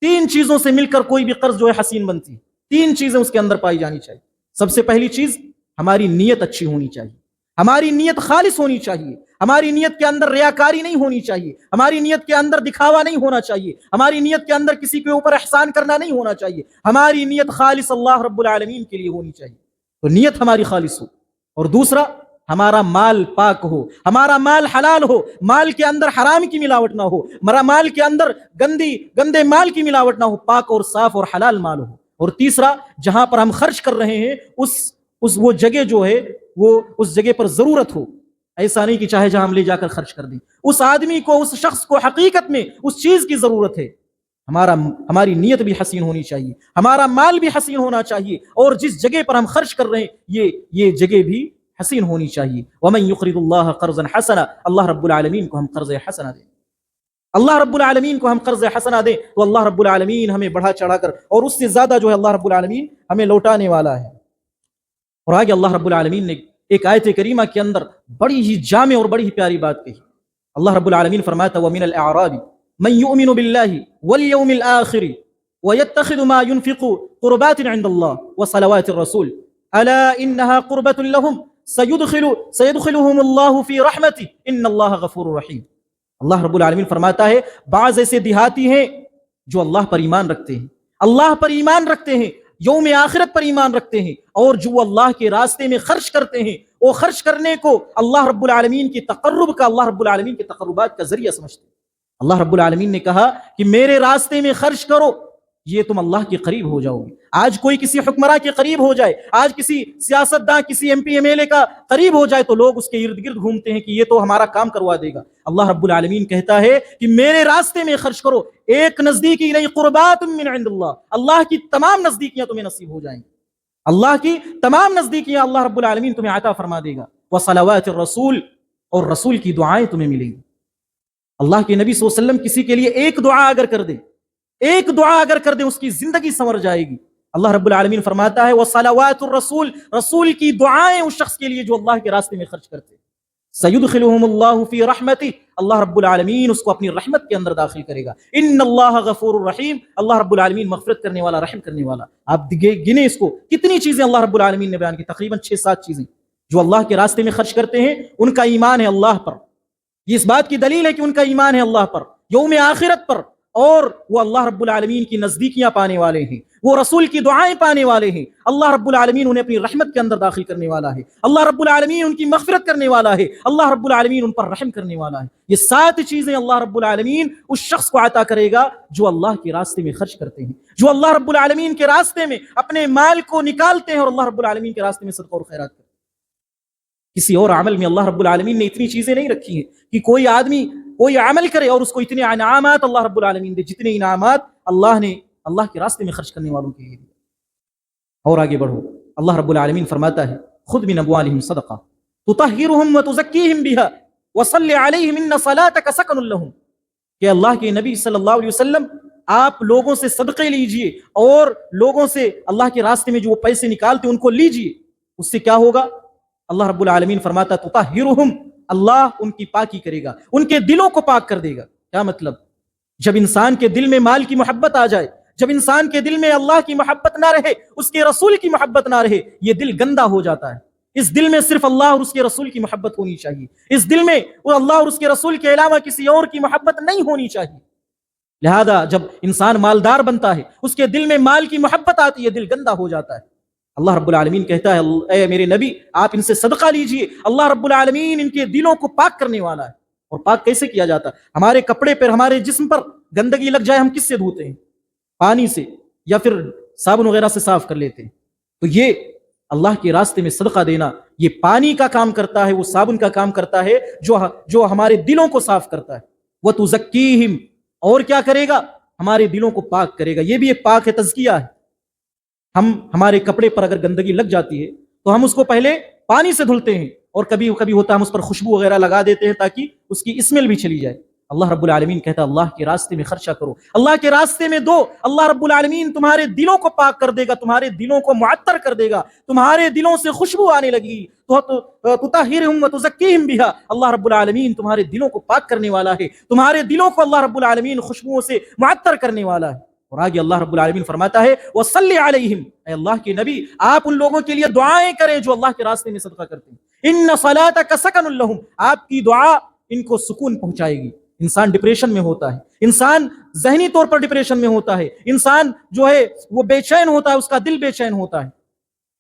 تین چیزوں سے مل کر کوئی بھی قرض جو ہے حسین بنتی ہے، تین چیزیں اس کے اندر پائی جانی چاہیے۔ سب سے پہلی چیز، ہماری نیت اچھی ہونی چاہیے، ہماری نیت خالص ہونی چاہیے، ہماری نیت کے اندر ریاکاری نہیں ہونی چاہیے، ہماری نیت کے اندر دکھاوا نہیں ہونا چاہیے، ہماری نیت کے اندر کسی کے اوپر احسان کرنا نہیں ہونا چاہیے، ہماری نیت خالص اللہ رب العالمین کے لیے ہونی چاہیے، تو نیت ہماری خالص ہو۔ اور دوسرا، ہمارا مال پاک ہو، ہمارا مال حلال ہو، مال کے اندر حرام کی ملاوٹ نہ ہو، ہمارا مال کے اندر گندے مال کی ملاوٹ نہ ہو، پاک اور صاف اور حلال مال ہو۔ اور تیسرا، جہاں پر ہم خرچ کر رہے ہیں وہ جگہ جو ہے وہ اس جگہ پر ضرورت ہو، ایسا نہیں کہ چاہے جہاں ہم لے جا کر خرچ کر دیں۔ اس آدمی کو، اس شخص کو حقیقت میں اس چیز کی ضرورت ہے۔ ہماری نیت بھی حسین ہونی چاہیے، ہمارا مال بھی حسین ہونا چاہیے، اور جس جگہ پر ہم خرچ کر رہے ہیں یہ جگہ بھی حسین ہونی چاہیے۔ وَمَن يُقْرِضُ اللَّهَ قَرْضًا حَسَنًا، اللہ رب العالمین کو ہم قرض حسنہ دیں، اللہ رب العالمین کو ہم قرض حسنہ دیں تو اللہ رب العالمین ہمیں بڑھا چڑھا کر اور اس سے زیادہ جو ہے اللہ رب العالمین ہمیں لوٹانے والا ہے۔ اور آگے اللہ رب العالمین نے ایک آیت کریمہ کے اندر بڑی ہی جامع اور بڑی ہی پیاری بات کہی۔ اللہ رب العالمین فرماتا وَمِنَ الْأَعْرَابِ مَن يُؤْمِنُ بِاللَّهِ وَالْيَوْمِ الْآخِرِ وَيَتَّخِذُ مَا يُنْفِقُ قُرُبَاتٍ عِندَ اللَّهِ وَصَلَوَاتِ الرَّسُولِ أَلَا إِنَّهَا قُرْبَةٌ لَهُمْ سيدخلهم الله في رحمته ان اللہ غفور رحیم۔ اللہ رب العالمین فرماتا ہے بعض ایسے دیہاتی ہیں جو اللہ پر ایمان رکھتے ہیں، اللہ پر ایمان رکھتے ہیں، یوم آخرت پر ایمان رکھتے ہیں، اور جو اللہ کے راستے میں خرچ کرتے ہیں، وہ خرچ کرنے کو اللہ رب العالمین کی تقرب کا، اللہ رب العالمین کے تقربات کا ذریعہ سمجھتے ہیں۔ اللہ رب العالمین نے کہا کہ میرے راستے میں خرچ کرو، یہ تم اللہ کے قریب ہو جاؤ گے۔ آج کوئی کسی حکمراں کے قریب ہو جائے، آج کسی سیاستداں، کسی M P M L A کا قریب ہو جائے تو لوگ اس کے ارد گرد گھومتے ہیں کہ یہ تو ہمارا کام کروا دے گا۔ اللہ رب العالمین کہتا ہے کہ میرے راستے میں خرچ کرو، ایک نزدیکی نہیں، قربات من عند اللہ، اللہ کی تمام نزدیکیاں تمہیں نصیب ہو جائیں گی، اللہ کی تمام نزدیکیاں اللہ رب العالمین تمہیں عطا فرما دے گا۔ وصلوات الرسول، اور رسول کی دعائیں تمہیں ملیں گی۔ اللہ کے نبی صلی اللہ علیہ وسلم کسی کے لیے ایک دعا اگر کر دیں، ایک دعا اگر کر دیں، اس کی زندگی سنور جائے گی۔ اللہ رب العالمین فرماتا ہے وصلوات الرسول، رسول کی دعائیں اس شخص کے لیے جو اللہ کے راستے میں خرچ کرتے، سیدخلهم اللہ فی رحمتہ، اللہ رب العالمین اس کو اپنی رحمت کے اندر داخل کرے گا۔ ان اللہ غفور الرحیم، اللہ رب العالمین مغفرت کرنے والا، رحم کرنے والا۔ آپ گنے اس کو، کتنی چیزیں اللہ رب العالمین نے بیان کی، تقریباً 6-7 چیزیں جو اللہ کے راستے میں خرچ کرتے ہیں، ان کا ایمان ہے اللہ پر، یہ اس بات کی دلیل ہے کہ ان کا ایمان ہے اللہ پر، یوم آخرت پر، اور وہ اللہ رب العالمین کی نزدیکیاں پانے والے ہیں، وہ رسول کی دعائیں پانے والے ہیں، اللہ رب العالمین انہیں اپنی رحمت کے اندر داخل کرنے والا ہے، اللہ رب العالمین ان کی مغفرت کرنے والا ہے، اللہ رب العالمین ان پر رحم کرنے والا ہے۔ یہ 7 چیزیں اللہ رب العالمین اس شخص کو عطا کرے گا جو اللہ کے راستے میں خرچ کرتے ہیں، جو اللہ رب العالمین کے راستے میں اپنے مال کو نکالتے ہیں اور اللہ رب العالمین کے راستے میں صدقہ اور خیرات کرتے ہیں۔ کسی اور عمل میں اللہ رب العالمین نے اتنی چیزیں نہیں رکھی ہیں کہ کوئی آدمی کوئی عمل کرے اور اس کو اتنے انعامات اللہ رب العالمین دے جتنے انعامات اللہ نے اللہ کے راستے میں خرچ کرنے والوں کے لیے دیا۔ اور آگے بڑھو، اللہ رب العالمین فرماتا ہے خذ من اموالہم صدقہ تطہرہم وتزکیہم بہا وصلی علیہم ان صلاتک سکن لہم، کہ اللہ کے نبی صلی اللہ علیہ وسلم آپ لوگوں سے صدقے لیجئے اور لوگوں سے اللہ کے راستے میں جو وہ پیسے نکالتے ان کو لیجئے، اس سے کیا ہوگا؟ اللہ رب العالمین فرماتا تطہرہم، اللہ ان کی پاکی کرے گا، ان کے دلوں کو پاک کر دے گا۔ کیا مطلب؟ جب انسان کے دل میں مال کی محبت آ جائے، جب انسان کے دل میں اللہ کی محبت نہ رہے، اس کے رسول کی محبت نہ رہے، یہ دل گندا ہو جاتا ہے۔ اس دل میں صرف اللہ اور اس کے رسول کی محبت ہونی چاہیے، اس دل میں اللہ اور اس کے رسول کے علاوہ کسی اور کی محبت نہیں ہونی چاہیے۔ لہذا جب انسان مالدار بنتا ہے، اس کے دل میں مال کی محبت آتی ہے، دل گندا ہو جاتا ہے۔ اللہ رب العالمین کہتا ہے اے میرے نبی آپ ان سے صدقہ لیجئے، اللہ رب العالمین ان کے دلوں کو پاک کرنے والا ہے۔ اور پاک کیسے کیا جاتا ہے؟ ہمارے کپڑے پر، ہمارے جسم پر گندگی لگ جائے ہم کس سے دھوتے ہیں؟ پانی سے یا پھر صابن وغیرہ سے صاف کر لیتے ہیں۔ تو یہ اللہ کے راستے میں صدقہ دینا یہ پانی کا کام کرتا ہے، وہ صابن کا کام کرتا ہے جو ہمارے دلوں کو صاف کرتا ہے۔ وَتُزَكِّيهِمْ، اور کیا کرے گا؟ ہمارے دلوں کو پاک کرے گا۔ یہ بھی ایک پاک ہے، تزکیہ ہے۔ ہمارے کپڑے پر اگر گندگی لگ جاتی ہے تو ہم اس کو پہلے پانی سے دھلتے ہیں، اور کبھی کبھی ہوتا ہے ہم اس پر خوشبو وغیرہ لگا دیتے ہیں تاکہ اس کی اسمیل بھی چلی جائے۔ اللہ رب العالمین کہتا ہے اللہ کے راستے میں خرچہ کرو، اللہ کے راستے میں دو، اللہ رب العالمین تمہارے دلوں کو پاک کر دے گا، تمہارے دلوں کو معطر کر دے گا، تمہارے دلوں سے خوشبو آنے لگی تو تطہرہم وتزکیہم بہا، اللہ رب العالمین تمہارے دلوں کو پاک کرنے والا ہے، تمہارے دلوں کو اللہ رب العالمین خوشبوؤں سے معطر کرنے والا ہے۔ اور آگے اللہ رب العالمین فرماتا ہے وصلی علیہم، اے اللہ کے نبی آپ ان لوگوں کے لیے دعائیں کریں جو اللہ کے راستے میں صدقہ کرتے ہیں۔ ان صلاتک سکن لہم، آپ کی دعا ان کو سکون پہنچائے گی۔ انسان ڈپریشن میں ہوتا ہے، انسان ذہنی طور پر ڈپریشن میں ہوتا ہے، انسان جو ہے وہ بے چین ہوتا ہے، اس کا دل بے چین ہوتا ہے۔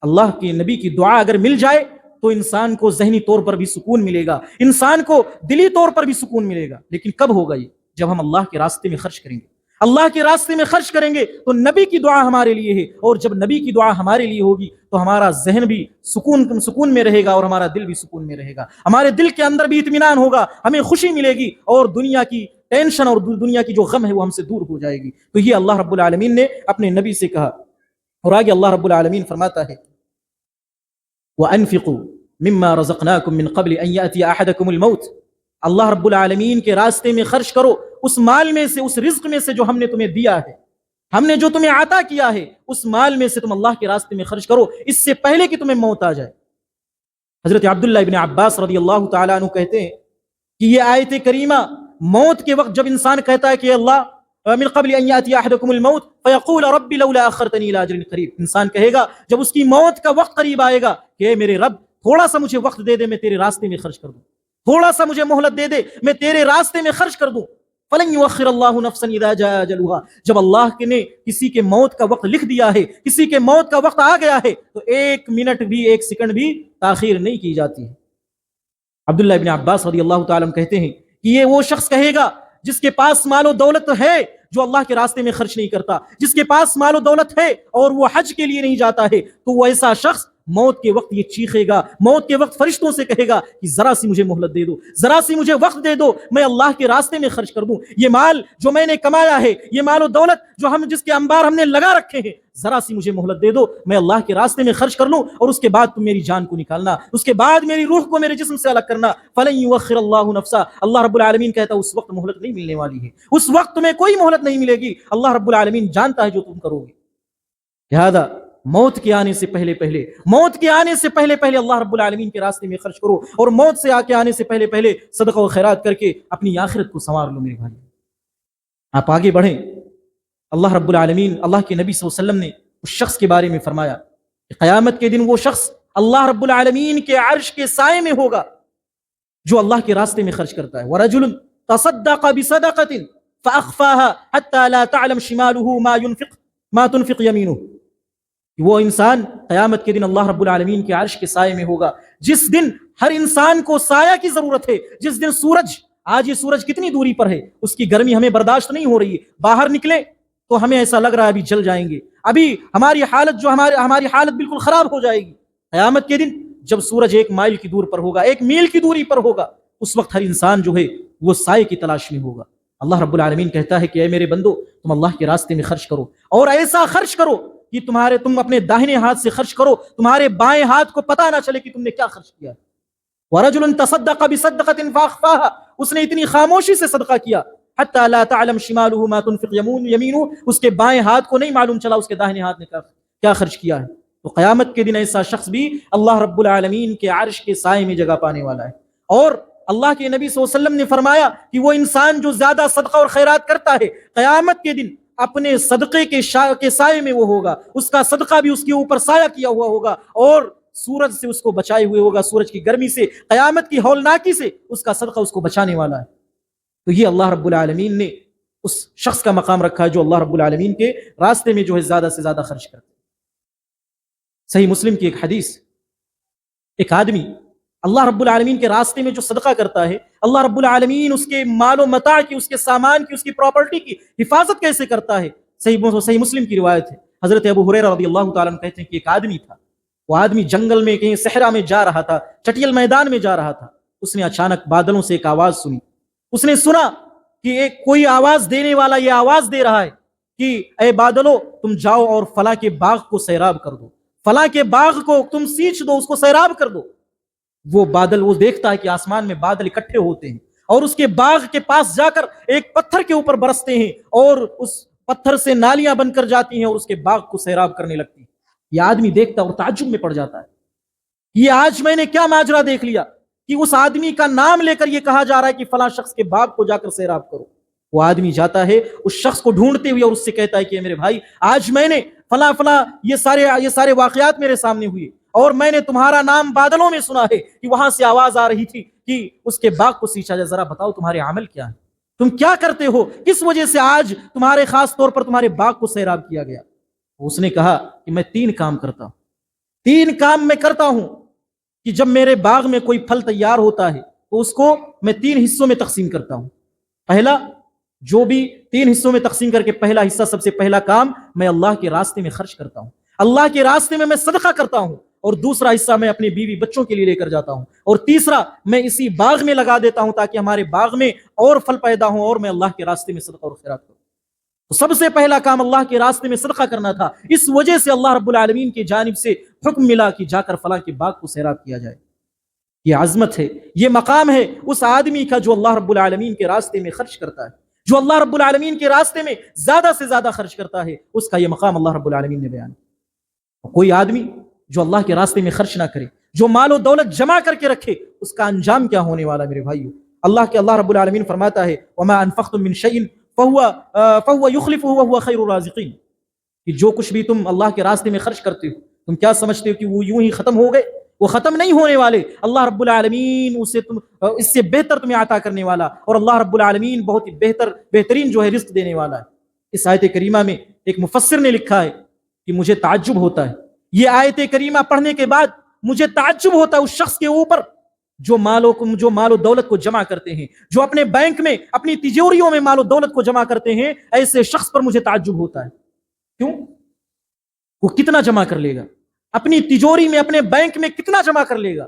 اللہ کے نبی کی دعا اگر مل جائے تو انسان کو ذہنی طور پر بھی سکون ملے گا، انسان کو دلی طور پر بھی سکون ملے گا۔ لیکن کب ہوگا یہ؟ جب ہم اللہ کے راستے میں خرچ کریں گے۔ اللہ کے راستے میں خرچ کریں گے تو نبی کی دعا ہمارے لیے ہے، اور جب نبی کی دعا ہمارے لیے ہوگی تو ہمارا ذہن بھی سکون میں رہے گا، اور ہمارا دل بھی سکون میں رہے گا، ہمارے دل کے اندر بھی اطمینان ہوگا، ہمیں خوشی ملے گی، اور دنیا کی ٹینشن اور دنیا کی جو غم ہے وہ ہم سے دور ہو جائے گی۔ تو یہ اللہ رب العالمین نے اپنے نبی سے کہا۔ اور آگے اللہ رب العالمین فرماتا ہے وَأَنفِقُوا مِمَّا رَزَقْنَاكُم مِّن قَبْلِ أَن يَأْتِيَ أَحَدَكُمُ الْمَوْتُ، اللہ رب العالمین کے راستے میں خرچ کرو، اس مال میں سے، اس رزق میں سے جو ہم نے تمہیں دیا ہے، ہم نے جو تمہیں عطا کیا ہے، اس مال میں سے تم اللہ کے راستے میں خرچ کرو اس سے پہلے کہ تمہیں موت آ جائے۔ حضرت عبداللہ ابن عباس رضی اللہ تعالیٰ عنہ کہتے ہیں کہ یہ آیت کریمہ موت کے وقت جب انسان کہتا ہے کہ اللہ من قبل ان یاتی احدکم الموت فیقول رب لولا اخرتنی الی اجل قریب، انسان کہے گا جب اس کی موت کا وقت قریب آئے گا کہ اے میرے رب تھوڑا سا مجھے وقت دے دے، میں تیرے راستے میں خرچ کر دوں، تھوڑا سا مجھے مہلت دے دے، میں تیرے راستے میں خرچ کر دوں۔ فلن یؤخر اللہ نفسا اذا جاء اجلها، جب اللہ نے کسی کے موت کا وقت لکھ دیا ہے، کسی کے موت کا وقت آ گیا ہے تو ایک منٹ بھی، ایک سیکنڈ بھی تاخیر نہیں کی جاتی ہے۔ عبداللہ ابن عباس رضی اللہ تعالیٰ عنہ کہتے ہیں کہ یہ وہ شخص کہے گا جس کے پاس مال و دولت ہے جو اللہ کے راستے میں خرچ نہیں کرتا، جس کے پاس مال و دولت ہے اور وہ حج کے لیے نہیں جاتا ہے، تو وہ ایسا شخص موت کے وقت یہ چیخے گا، موت کے وقت فرشتوں سے کہے گا کہ ذرا سی مجھے مہلت دے دو، ذرا سی مجھے وقت دے دو، میں اللہ کے راستے میں خرچ کر دوں، یہ مال جو میں نے کمایا ہے، یہ مال و دولت جو جس کے انبار ہم نے لگا رکھے ہیں، ذرا سی مجھے مہلت دے دو، میں اللہ کے راستے میں خرچ کر لوں، اور اس کے بعد تم میری جان کو نکالنا، اس کے بعد میری روح کو میرے جسم سے الگ کرنا۔ فلن یؤخر اللہ نفسا، اللہ رب العالمین کہتا ہے اس وقت مہلت نہیں ملنے والی ہے، اس وقت تمہیں کوئی مہلت نہیں ملے گی، اللہ رب العالمین جانتا ہے جو تم کرو گے۔ لہذا موت کے آنے سے پہلے اللہ رب العالمین کے راستے میں خرچ کرو، اور موت سے آنے سے پہلے صدقہ و خیرات کر کے اپنی آخرت کو سنوار لو۔ میرے بھائی آپ آگے بڑھیں۔ اللہ رب العالمین، اللہ کے نبی صلی اللہ علیہ وسلم نے اس شخص کے بارے میں فرمایا کہ قیامت کے دن وہ شخص اللہ رب العالمین کے عرش کے سائے میں ہوگا جو اللہ کے راستے میں خرچ کرتا ہے۔ وَرَجُلٌ تَصَدَّقَ بِصَدَقَةٍ فَأَخْفَاهَا حَتَّى لَا تَعْلَمْ شِمَالُهُ مَا تُنْفِقُ يَمِينُهُ، وہ انسان قیامت کے دن اللہ رب العالمین کے عرش کے سائے میں ہوگا، جس دن ہر انسان کو سایہ کی ضرورت ہے، جس دن سورج، آج یہ سورج کتنی دوری پر ہے، اس کی گرمی ہمیں برداشت نہیں ہو رہی ہے، باہر نکلے تو ہمیں ایسا لگ رہا ہے ابھی جل جائیں گے، ابھی ہماری حالت بالکل خراب ہو جائے گی۔ قیامت کے دن جب سورج 1 مائل کی دور پر ہوگا، 1 میل کی دوری پر ہوگا، اس وقت ہر انسان جو ہے وہ سائے کی تلاش میں ہوگا۔ اللہ رب العالمین کہتا ہے کہ اے میرے بندو تم اللہ کے راستے میں خرچ کرو، اور ایسا خرچ کرو کہ تم اپنے داہنے ہاتھ سے خرچ کرو، تمہارے بائیں ہاتھ کو پتہ نہ چلے کہ تم نے کیا خرچ کیا۔ وَرَجُلٌ تَصَدَّقَ بِصَدَّقَةٍ فَأَخْفَاهَا، اس نے اتنی خاموشی سے صدقہ کیا حَتَّى لَا تَعْلَمْ شِمَالُهُ مَا تُنْفِقُ يَمِينُهُ، اس کے بائیں ہاتھ کو نہیں معلوم چلا اس کے داہنے ہاتھ نے کیا خرچ کیا ہے۔ تو قیامت کے دن ایسا شخص بھی اللہ رب العالمین کے عرش کے سائے میں جگہ پانے والا ہے۔ اور اللہ کے نبی صلی اللہ علیہ وسلم نے فرمایا کہ وہ انسان جو زیادہ صدقہ اور خیرات کرتا ہے قیامت کے دن اپنے صدقے کے سائے میں وہ ہوگا، اس کا صدقہ بھی اس کے اوپر سایہ کیا ہوا ہوگا، اور سورج سے اس کو بچائے ہوئے ہوگا، سورج کی گرمی سے، قیامت کی ہولناکی سے اس کا صدقہ اس کو بچانے والا ہے۔ تو یہ اللہ رب العالمین نے اس شخص کا مقام رکھا ہے جو اللہ رب العالمین کے راستے میں جو ہے زیادہ سے زیادہ خرچ کرتا ہے۔ صحیح مسلم کی ایک حدیث، ایک آدمی اللہ رب العالمین کے راستے میں جو صدقہ کرتا ہے، اللہ رب العالمین اس کے مال و متاع کی، اس کے سامان کی، اس کی پراپرٹی کی حفاظت کیسے کرتا ہے۔ صحیح مسلم کی روایت ہے، حضرت ابو ہریرہ رضی اللہ تعالیٰ عنہ کہتے ہیں کہ ایک آدمی تھا، وہ آدمی جنگل میں کہیں صحرا میں جا رہا تھا، چٹیل میدان میں جا رہا تھا، اس نے اچانک بادلوں سے ایک آواز سنی، اس نے سنا کہ ایک کوئی آواز دینے والا یہ آواز دے رہا ہے کہ اے بادلو تم جاؤ اور فلاں کے باغ کو سیراب کر دو، فلاں کے باغ کو تم سینچ دو، اس کو سیراب کر دو۔ وہ بادل، وہ دیکھتا ہے کہ آسمان میں بادل اکٹھے ہوتے ہیں اور اس کے باغ کے پاس جا کر ایک پتھر کے اوپر برستے ہیں اور اس پتھر سے نالیاں بن کر جاتی ہیں اور اس کے باغ کو سیراب کرنے لگتی ہیں۔ یہ آدمی دیکھتا اور تعجب میں پڑ جاتا ہے، یہ آج میں نے کیا ماجرا دیکھ لیا کہ اس آدمی کا نام لے کر یہ کہا جا رہا ہے کہ فلاں شخص کے باغ کو جا کر سیراب کرو۔ وہ آدمی جاتا ہے اس شخص کو ڈھونڈتے ہوئے اور اس سے کہتا ہے کہ میرے بھائی، آج میں نے فلاں فلاں یہ سارے واقعات میرے سامنے ہوئے اور میں نے تمہارا نام بادلوں میں سنا ہے کہ وہاں سے آواز آ رہی تھی کہ اس کے باغ کو سینچا جائے، ذرا بتاؤ تمہارے عمل کیا ہے، تم کیا کرتے ہو، کس وجہ سے آج تمہارے خاص طور پر تمہارے باغ کو سیراب کیا گیا۔ اس نے کہا کہ میں 3 کام کرتا ہوں، 3 کام میں کرتا ہوں کہ جب میرے باغ میں کوئی پھل تیار ہوتا ہے تو اس کو میں 3 حصوں میں تقسیم کرتا ہوں۔ پہلا، جو بھی 3 حصوں میں تقسیم کر کے پہلا حصہ، سب سے پہلا کام میں اللہ کے راستے میں خرچ کرتا ہوں، اللہ کے راستے میں صدقہ کرتا ہوں، اور دوسرا حصہ میں اپنی بیوی بچوں کے لیے لے کر جاتا ہوں، اور تیسرا میں اسی باغ میں لگا دیتا ہوں تاکہ ہمارے باغ میں اور پھل پیدا ہوں اور میں اللہ کے راستے میں صدقہ اور خیرات کروں۔ تو سب سے پہلا کام اللہ کے راستے میں صدقہ کرنا تھا، اس وجہ سے اللہ رب العالمین کی جانب سے حکم ملا کہ جا کر فلاں کے باغ کو سیراب کیا جائے۔ یہ عظمت ہے، یہ مقام ہے اس آدمی کا جو اللہ رب العالمین کے راستے میں خرچ کرتا ہے، جو اللہ رب العالمین کے راستے میں زیادہ سے زیادہ خرچ کرتا ہے، اس کا یہ مقام اللہ رب العالمین نے بیان کیا۔ کوئی آدمی جو اللہ کے راستے میں خرچ نہ کرے، جو مال و دولت جمع کر کے رکھے، اس کا انجام کیا ہونے والا میرے بھائیو؟ اللہ رب العالمین فرماتا ہے وَمَا أَنفَقْتُم مِّن شَيْءٍ فَهُوَ يُخْلِفُهُ وَهُوَ خَيْرُ الرَّازِقِينَ، کہ جو کچھ بھی تم اللہ کے راستے میں خرچ کرتے ہو، تم کیا سمجھتے ہو کہ وہ یوں ہی ختم ہو گئے؟ وہ ختم نہیں ہونے والے۔ اللہ رب العالمین اس سے بہتر تمہیں عطا کرنے والا، اور اللہ رب العالمین بہت ہی بہترین جو ہے رزق دینے والا ہے۔ اس آیت کریمہ میں ایک مفسر نے لکھا ہے کہ مجھے تعجب ہوتا ہے، یہ آیت کریمہ پڑھنے کے بعد مجھے تعجب ہوتا ہے اس شخص کے اوپر جو مال و دولت کو جمع کرتے ہیں، جو اپنے بینک میں، اپنی تجوریوں میں مال و دولت کو جمع کرتے ہیں۔ ایسے شخص پر مجھے تعجب ہوتا ہے، کیوں؟ وہ کتنا جمع کر لے گا اپنی تجوری میں، اپنے بینک میں کتنا جمع کر لے گا؟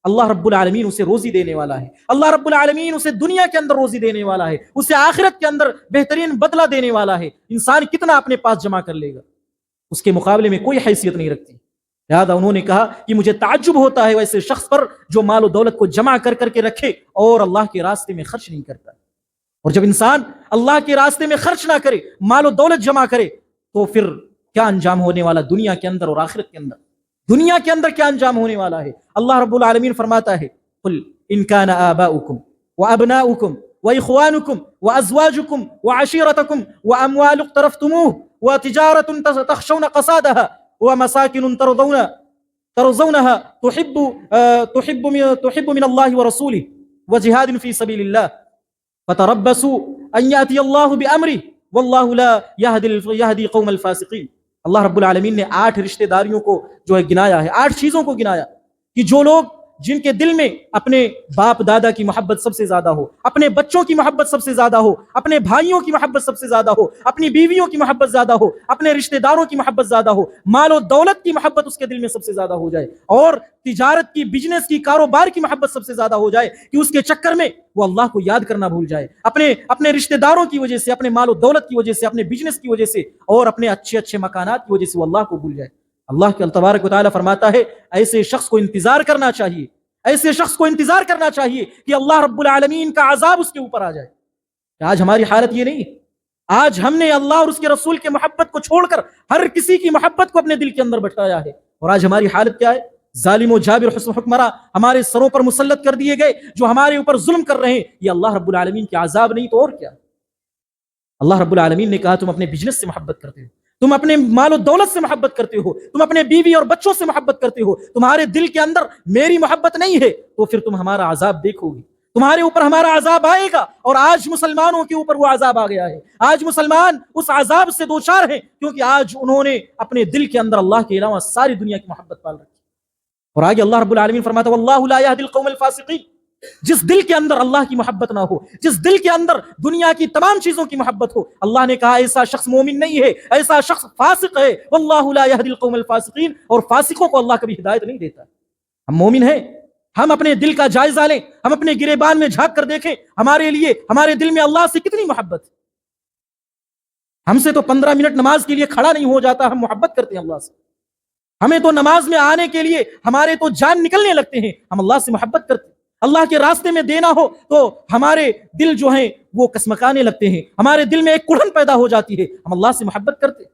اللہ رب العالمین اسے روزی دینے والا ہے، اللہ رب العالمین اسے دنیا کے اندر روزی دینے والا ہے، اسے آخرت کے اندر بہترین بدلہ دینے والا ہے۔ انسان کتنا اپنے پاس جمع کر لے گا، اس کے مقابلے میں کوئی حیثیت نہیں رکھتی۔ لہذا انہوں نے کہا کہ مجھے تعجب ہوتا ہے ویسے شخص پر جو مال و دولت کو جمع کر کے رکھے اور اللہ کے راستے میں خرچ نہیں کرتا۔ اور جب انسان اللہ کے راستے میں خرچ نہ کرے، مال و دولت جمع کرے، تو پھر کیا انجام ہونے والا دنیا کے اندر اور آخرت کے اندر؟ دنیا کے اندر کیا انجام ہونے والا ہے؟ اللہ رب العالمین فرماتا ہے قل ان کان آباؤکم وابناؤکم واخوانکم وازواجکم وعشیرتکم واموال اقترفتموه وتجارة تخشون قصادها ومساكن ترضونها تحب من الله ورسوله وجهاد في سبيل الله فتربصوا ان ياتي الله بامره والله لا يهدي قوم الفاسقين۔ اللہ رب العالمین نے 8 رشتہ داریوں کو جو ہے گنایا ہے، 8 چیزوں کو گنایا کہ جو لوگ، جن کے دل میں اپنے باپ دادا کی محبت سب سے زیادہ ہو، اپنے بچوں کی محبت سب سے زیادہ ہو، اپنے بھائیوں کی محبت سب سے زیادہ ہو، اپنی بیویوں کی محبت زیادہ ہو، اپنے رشتہ داروں کی محبت زیادہ ہو، مال و دولت کی محبت اس کے دل میں سب سے زیادہ ہو جائے، اور تجارت کی، بزنس کی، کاروبار کی محبت سب سے زیادہ ہو جائے کہ اس کے چکر میں وہ اللہ کو یاد کرنا بھول جائے، اپنے رشتہ داروں کی وجہ سے، اپنے مال و دولت کی وجہ سے، اپنے بزنس کی وجہ سے اور اپنے اچھے مکانات کی وجہ سے وہ اللہ کو بھول جائے۔ اللہ کے تبارک و تعالیٰ فرماتا ہے ایسے شخص کو انتظار کرنا چاہیے، ایسے شخص کو انتظار کرنا چاہیے کہ اللہ رب العالمین کا عذاب اس کے اوپر آ جائے۔ آج ہماری حالت یہ نہیں ہے، آج ہم نے اللہ اور اس کے رسول کے محبت کو چھوڑ کر ہر کسی کی محبت کو اپنے دل کے اندر بٹھایا ہے، اور آج ہماری حالت کیا ہے؟ ظالم و جابر حکمراں ہمارے سروں پر مسلط کر دیے گئے، جو ہمارے اوپر ظلم کر رہے ہیں۔ یہ اللہ رب العالمین کے عذاب نہیں تو اور کیا؟ اللہ رب العالمین نے کہا تم اپنے بزنس سے محبت کرتے ہو، تم اپنے مال و دولت سے محبت کرتے ہو، تم اپنے بیوی اور بچوں سے محبت کرتے ہو، تمہارے دل کے اندر میری محبت نہیں ہے، تو پھر تم ہمارا عذاب دیکھو گے، تمہارے اوپر ہمارا عذاب آئے گا. اور آج مسلمانوں کے اوپر وہ عذاب آ گیا ہے. آج مسلمان اس عذاب سے دوچار ہیں کیونکہ آج انہوں نے اپنے دل کے اندر اللہ کے علاوہ ساری دنیا کی محبت پال رکھی. اور آگے اللہ رب العالمین فرماتا ہے واللہ لا یہدی القوم الفاسقین. جس دل کے اندر اللہ کی محبت نہ ہو, جس دل کے اندر دنیا کی تمام چیزوں کی محبت ہو, اللہ نے کہا ایسا شخص مومن نہیں ہے, ایسا شخص فاسق ہے. واللہ لا یہدی القوم الفاسقین. اور فاسقوں کو اللہ کبھی ہدایت نہیں دیتا. ہم مومن ہیں, ہم اپنے دل کا جائزہ لیں, ہم اپنے گریبان میں جھانک کر دیکھیں ہمارے لیے ہمارے دل میں اللہ سے کتنی محبت. ہم سے تو 15 منٹ نماز کے لیے کھڑا نہیں ہو جاتا, ہم محبت کرتے ہیں اللہ سے. ہمیں تو نماز میں آنے کے لیے ہمارے تو جان نکلنے لگتے ہیں, ہم اللہ سے محبت کرتے ہیں. اللہ کے راستے میں دینا ہو تو ہمارے دل جو ہیں وہ کسمکانے لگتے ہیں, ہمارے دل میں ایک کڑھن پیدا ہو جاتی ہے, ہم اللہ سے محبت کرتے ہیں.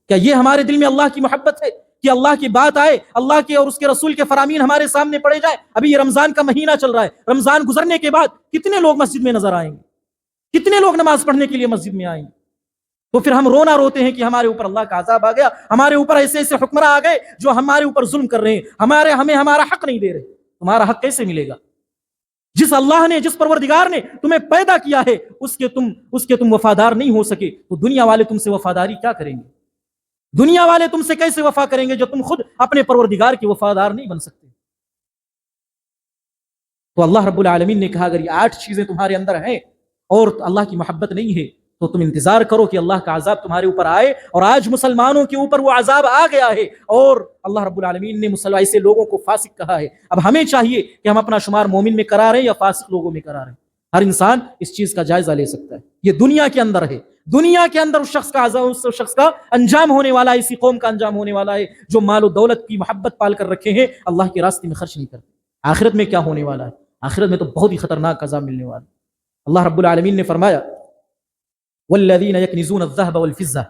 کیا یہ ہمارے دل میں اللہ کی محبت ہے کہ اللہ کی بات آئے, اللہ کے اور اس کے رسول کے فرامین ہمارے سامنے پڑے جائیں؟ ابھی یہ رمضان کا مہینہ چل رہا ہے, رمضان گزرنے کے بعد کتنے لوگ مسجد میں نظر آئیں گے, کتنے لوگ نماز پڑھنے کے لیے مسجد میں آئیں گے؟ تو پھر ہم رونا روتے ہیں کہ ہمارے اوپر اللہ کا عذاب آ گیا, ہمارے اوپر ایسے ایسے حکمراں آ گئے جو ہمارے اوپر ظلم کر رہے ہیں, ہمیں ہمارا حق نہیں دے رہے. تمہارا حق کیسے ملے گا؟ جس اللہ نے, جس پروردگار نے تمہیں پیدا کیا ہے اس کے تم وفادار نہیں ہو سکے تو دنیا والے تم سے وفاداری کیا کریں گے؟ دنیا والے تم سے کیسے وفا کریں گے جو تم خود اپنے پروردگار کے وفادار نہیں بن سکتے؟ تو اللہ رب العالمین نے کہا اگر یہ 8 چیزیں تمہارے اندر ہیں اور اللہ کی محبت نہیں ہے تو تم انتظار کرو کہ اللہ کا عذاب تمہارے اوپر آئے. اور آج مسلمانوں کے اوپر وہ عذاب آ گیا ہے اور اللہ رب العالمین نے ایسے لوگوں کو فاسق کہا ہے. اب ہمیں چاہیے کہ ہم اپنا شمار مومن میں کرا رہے ہیں یا فاسق لوگوں میں کرا رہے ہیں. ہر انسان اس چیز کا جائزہ لے سکتا ہے. یہ دنیا کے اندر ہے, دنیا کے اندر اس شخص کا عذاب, اس شخص کا انجام ہونے والا ہے, اسی قوم کا انجام ہونے والا ہے جو مال و دولت کی محبت پال کر رکھے ہیں, اللہ کے راستے میں خرچ نہیں کرتے. آخرت میں کیا ہونے والا ہے؟ آخرت میں تو بہت ہی خطرناک عذاب ملنے والا ہے. اللہ رب العالمین نے فرمایا والذین یکنزون الذهب والفضة,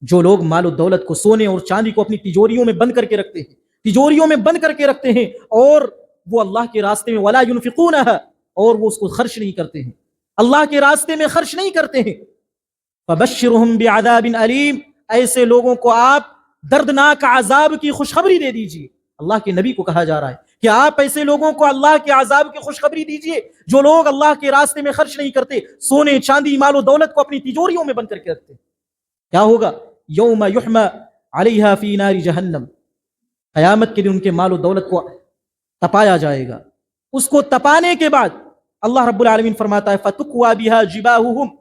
جو لوگ مال و دولت کو, سونے اور چاندی کو اپنی تجوریوں میں بند کر کے رکھتے ہیں, تجوریوں میں بند کر کے رکھتے ہیں اور وہ اللہ کے راستے میں ولا ينفقونها, اور وہ اس کو خرچ نہیں کرتے ہیں, اللہ کے راستے میں خرچ نہیں کرتے ہیں. فبشرهم بعذاب علیم, ایسے لوگوں کو آپ دردناک عذاب کی خوشخبری دے دیجیے. اللہ کے نبی کو کہا جا رہا ہے کہ آپ ایسے لوگوں کو اللہ کے عذاب کی خوشخبری دیجیے جو لوگ اللہ کے راستے میں خرچ نہیں کرتے, سونے چاندی مال و دولت کو اپنی تجوریوں میں بند کر کے رکھتے. کیا ہوگا؟ یوم یحمى علیہا فی نار جہنم, قیامت کے دن ان کے مال و دولت کو تپایا جائے گا. اس کو تپانے کے بعد اللہ رب العالمین فرماتا ہے فتکوى بها جباہہم,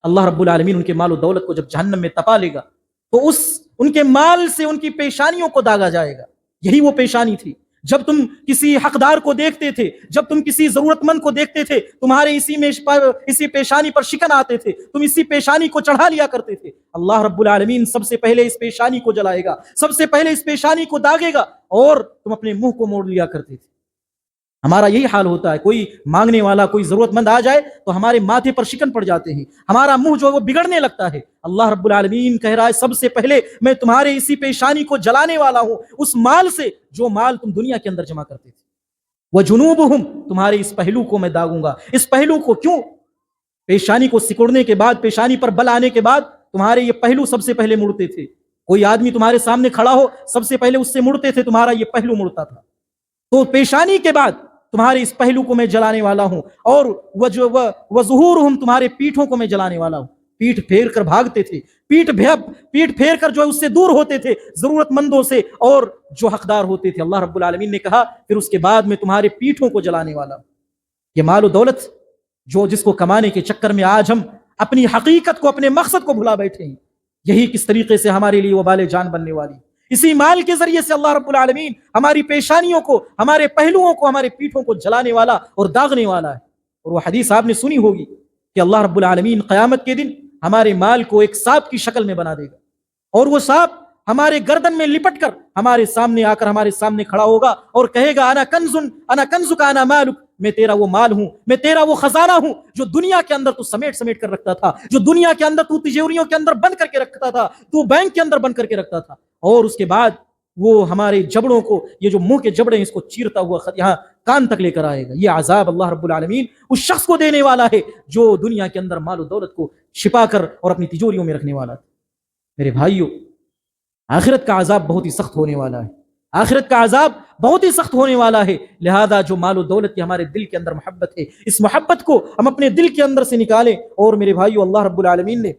اللہ رب العالمین ان کے مال و دولت کو جب جہنم میں تپا لے گا تو ان کے مال سے ان کی پیشانیوں کو داغا جائے گا. یہی وہ پیشانی تھی جب تم کسی حقدار کو دیکھتے تھے, جب تم کسی ضرورت مند کو دیکھتے تھے, تمہارے اسی پیشانی پر شکن آتے تھے, تم اسی پیشانی کو چڑھا لیا کرتے تھے. اللہ رب العالمین سب سے پہلے اس پیشانی کو جلائے گا, سب سے پہلے اس پیشانی کو داغے گا اور تم اپنے منہ کو موڑ لیا کرتے تھے. ہمارا یہی حال ہوتا ہے, کوئی مانگنے والا, کوئی ضرورت مند آ جائے تو ہمارے ماتھے پر شکن پڑ جاتے ہیں, ہمارا منہ جو ہے وہ بگڑنے لگتا ہے. اللہ رب العالمین کہہ رہا ہے سب سے پہلے میں تمہارے اسی پیشانی کو جلانے والا ہوں, اس مال سے جو مال تم دنیا کے اندر جمع کرتے تھے. وجنوبہم, تمہارے اس پہلو کو میں داغوں گا. اس پہلو کو کیوں؟ پیشانی کو سکڑنے کے بعد, پیشانی پر بل آنے کے بعد تمہارے یہ پہلو سب سے پہلے مڑتے تھے. کوئی آدمی تمہارے سامنے کھڑا ہو, سب سے پہلے اس سے مڑتے تھے, تمہارا یہ پہلو مڑتا تھا. تو پیشانی کے بعد تمہارے اس پہلو کو میں جلانے والا ہوں, اور وظہورہم, تمہارے پیٹھوں کو میں جلانے والا ہوں. پیٹھ پھیر کر بھاگتے تھے, پیٹھ پھیر کر جو ہے اس سے دور ہوتے تھے, ضرورت مندوں سے اور جو حقدار ہوتے تھے. اللہ رب العالمین نے کہا پھر اس کے بعد میں تمہارے پیٹھوں کو جلانے والا ہوں. یہ مال و دولت جس کو کمانے کے چکر میں آج ہم اپنی حقیقت کو, اپنے مقصد کو بھلا بیٹھے ہیں, یہی کس طریقے سے ہمارے لیے وبال جان بننے والی. اسی مال کے ذریعے سے اللہ رب العالمین ہماری پیشانیوں کو, ہمارے پہلوؤں کو, ہمارے پیٹھوں کو جلانے والا اور داغنے والا ہے. اور وہ حدیث آپ نے سنی ہوگی کہ اللہ رب العالمین قیامت کے دن ہمارے مال کو ایک سانپ کی شکل میں بنا دے گا, اور وہ سانپ ہمارے گردن میں لپٹ کر ہمارے سامنے آ کر ہمارے سامنے کھڑا ہوگا اور کہے گا انا کنزک انا مالک, میں تیرا وہ مال ہوں, میں تیرا وہ خزانہ ہوں جو دنیا کے اندر تو سمیٹ کر رکھتا تھا, جو دنیا کے اندر تو تجوریوں کے اندر بند کر کے رکھتا تھا, تو بینک کے اندر بند کر کے رکھتا تھا. اور اس کے بعد وہ ہمارے جبڑوں کو, یہ جو منہ کے جبڑے ہیں, اس کو چیرتا ہوا یہاں کان تک لے کر آئے گا. یہ عذاب اللہ رب العالمین اس شخص کو دینے والا ہے جو دنیا کے اندر مال و دولت کو چھپا کر اور اپنی تجوریوں میں رکھنے والا تھا. میرے بھائیوں, آخرت کا عذاب بہت ہی سخت ہونے والا ہے. آخرت کا عذاب بہت ہی سخت ہونے والا ہے. لہذا جو مال و دولت کی ہمارے دل کے اندر محبت ہے، اس محبت کو ہم اپنے دل کے اندر سے نکالیں. اور میرے بھائیو، اللہ رب العالمین نے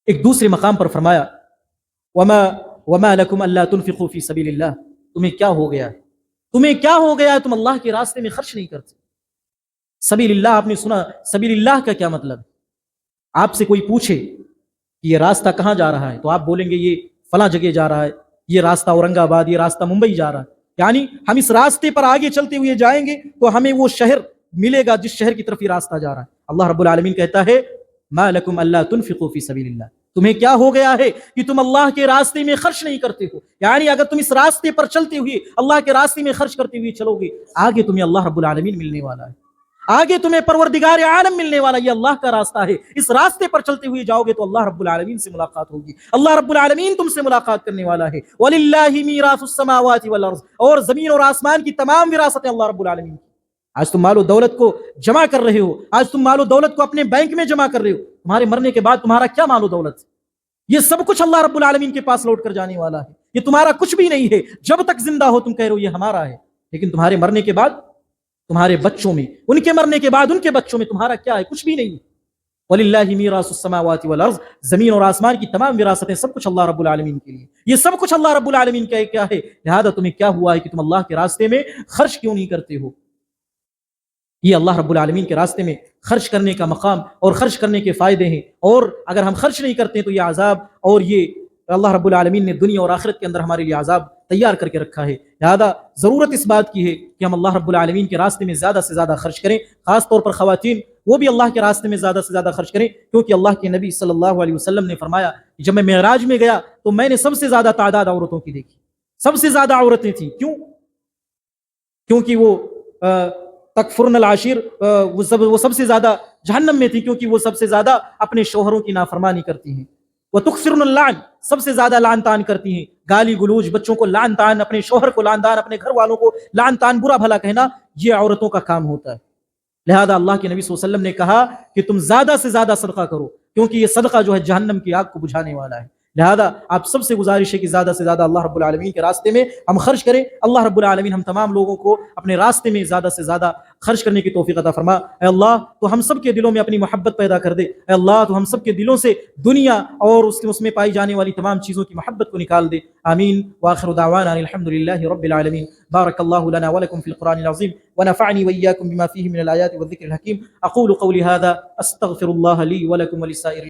ایک دوسرے مقام پر فرمایا وما لکم الا تنفقوا فی سبیل اللہ. تمہیں کیا ہو گیا ہے، تمہیں کیا ہو گیا ہے، تم اللہ کے راستے میں خرچ نہیں کرتے. سبیل اللہ، آپ نے سنا سبیل اللہ کا کیا مطلب؟ آپ سے کوئی پوچھے کہ یہ راستہ کہاں جا رہا ہے تو آپ بولیں گے یہ فلاں جگہ جا رہا ہے، یہ راستہ اورنگ آباد، یہ راستہ ممبئی جا رہا ہے. یعنی ہم اس راستے پر آگے چلتے ہوئے جائیں گے تو ہمیں وہ شہر ملے گا جس شہر کی طرف یہ راستہ جا رہا ہے. اللہ رب العالمین کہتا ہے ما لکم الا تنفقوا فی سبیل اللہ. تمہیں کیا ہو گیا ہے کہ تم اللہ کے راستے میں خرچ نہیں کرتے ہو. یعنی اگر تم اس راستے پر چلتے ہوئے اللہ کے راستے میں خرچ کرتے ہوئے چلو گے، آگے تمہیں اللہ رب العالمین ملنے والا ہے، آگے تمہیں پروردگار عالم ملنے والا. یہ اللہ کا راستہ ہے، اس راستے پر چلتے ہوئے جاؤ گے تو اللہ رب العالمین سے ملاقات ہوگی، اللہ رب العالمین تم سے ملاقات کرنے والا ہے. وَلِلَّهِ مِيرَاثُ السَّمَاوَاتِ وَالْأَرْضِ. اور زمین اور آسمان کی تمام وراثتیں اللہ رب العالمین کی. آج تم مال و دولت کو جمع کر رہے ہو، آج تم مال و دولت کو اپنے بینک میں جمع کر رہے ہو، تمہارے مرنے کے بعد تمہارا کیا مال و دولت؟ یہ سب کچھ اللہ رب العالمین کے پاس لوٹ کر جانے والا ہے. یہ تمہارا کچھ بھی نہیں ہے. جب تک زندہ ہو تم کہہ رہے ہو یہ ہمارا ہے، لیکن تمہارے مرنے کے بعد تمہارے بچوں میں، ان کے مرنے کے بعد ان کے بچوں میں تمہارا کیا ہے؟ کچھ بھی نہیں. وَلِلَّهِ مِيرَاثُ السَّمَاوَاتِ وَالْأَرْضِ. زمین اور آسمان کی تمام وراثتیں سب کچھ اللہ رب العالمین کے لیے. یہ سب کچھ اللہ رب العالمین کا کیا ہے؟ لہذا تمہیں کیا ہوا ہے کہ تم اللہ کے راستے میں خرچ کیوں نہیں کرتے ہو؟ یہ اللہ رب العالمین کے راستے میں خرچ کرنے کا مقام اور خرچ کرنے کے فائدے ہیں. اور اگر ہم خرچ نہیں کرتے تو یہ عذاب، اور یہ اللہ رب العالمین نے دنیا اور آخرت کے اندر ہمارے لیے عذاب تیار کر کے رکھا ہے. لہذا ضرورت اس بات کی ہے کہ ہم اللہ رب العالمین کے راستے میں زیادہ سے زیادہ خرچ کریں. خاص طور پر خواتین، وہ بھی اللہ کے راستے میں زیادہ سے زیادہ خرچ کریں، کیونکہ اللہ کے نبی صلی اللہ علیہ وسلم نے فرمایا کہ جب میں معراج میں گیا تو میں نے سب سے زیادہ تعداد عورتوں کی دیکھی، سب سے زیادہ عورتیں تھیں. کیوں؟ کیونکہ وہ تکفرن العاشر، وہ سب سے زیادہ جہنم میں تھی، کیونکہ وہ سب سے زیادہ اپنے شوہروں کی نافرمانی کرتی ہیں. وہ تکثرن اللعن، سب سے زیادہ لعن طعن کرتی ہیں، گالی گلوچ، بچوں کو لعن طعن، اپنے شوہر کو لعن طعن، اپنے گھر والوں کو لعن طعن، برا بھلا کہنا، یہ عورتوں کا کام ہوتا ہے. لہذا اللہ کے نبی صلی اللہ علیہ وسلم نے کہا کہ تم زیادہ سے زیادہ صدقہ کرو، کیونکہ یہ صدقہ جو ہے جہنم کی آگ کو بجھانے والا ہے. لہذا آپ سب سے گزارش ہے کہ زیادہ سے زیادہ اللہ رب العالمین کے راستے میں ہم خرچ کریں. اللہ رب العالمین ہم تمام لوگوں کو اپنے راستے میں زیادہ سے زیادہ خرچ کرنے کی توفیق عطا فرما. اے اللہ تو ہم سب کے دلوں میں اپنی محبت پیدا کر دے. اے اللہ تو ہم سب کے دلوں سے دنیا اور اس میں پائی جانے والی تمام چیزوں کی محبت کو نکال دے. آمین. وآخر دعوانا الحمد للہ رب العالمین. بارک اللہ لنا ولکم فی القرآن العظیم ونفعنی وإیاکم بما فیہ من الآیات والذکر الحکیم. اقول قولی هذا استغفر اللہ لی ولکم ولسائر